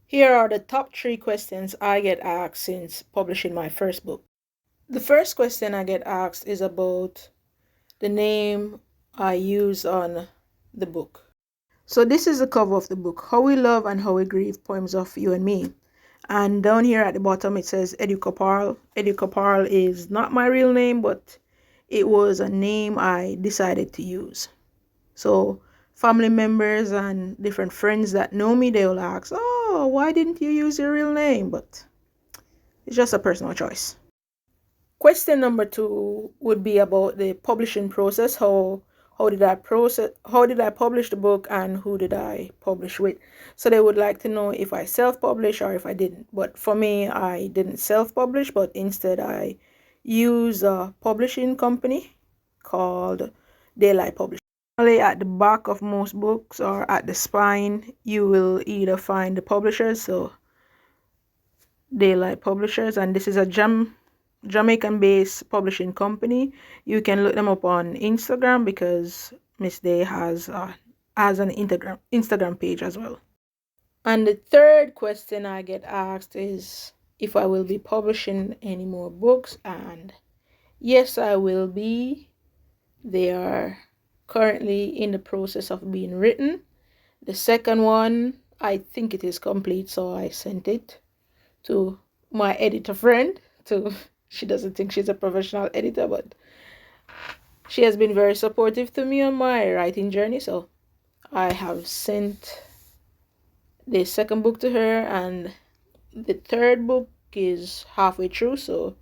Here are the top 3 questions I get asked since publishing my first book. The first question I get asked is about the name I use on the book. So this is the cover of the book, How We Love and How We Grieve, Poems of You and Me. And down here at the bottom it says Educaparl. Educaparl is not my real name, but it was a name I decided to use. So family members and different friends that know me, they'll ask, oh, why didn't you use your real name? But it's just a personal choice. Question number 2 would be about the publishing process. How did I publish the book, and who did I publish with? So they would like to know if I self-publish or if I didn't. But for me, I didn't self-publish, but instead I used a publishing company called Dayelight Publishers. Normally at the back of most books or at the spine, you will either find the publishers, so Dayelight Publishers, and this is a Jamaican-based publishing company. You can look them up on Instagram because Miss Day has an Instagram page as well. And the third question I get asked is if I will be publishing any more books, and yes, I will be. They are currently in the process of being written. The second one, I think it is complete, so I sent it to my editor friend. She doesn't think she's a professional editor, but she has been very supportive to me on my writing journey. So I have sent the second book to her, and the third book is halfway through. So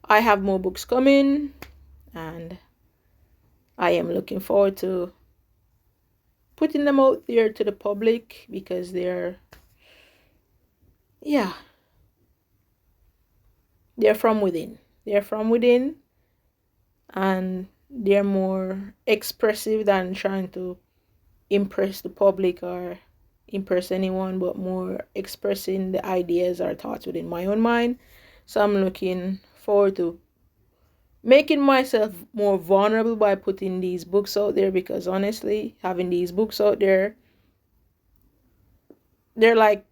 I have more books coming, and I am looking forward to putting them out there to the public because they're from within. They're from within, and they're more expressive than trying to impress the public or impress anyone, but more expressing the ideas or thoughts within my own mind. So I'm looking forward to making myself more vulnerable by putting these books out there, because honestly, having these books out there, they're like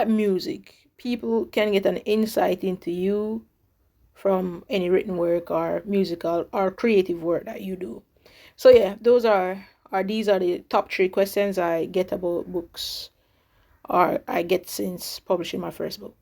music. People can get an insight into you from any written work or musical or creative work that you do. So yeah, these are the top 3 questions I get about books, or I get since publishing my first book.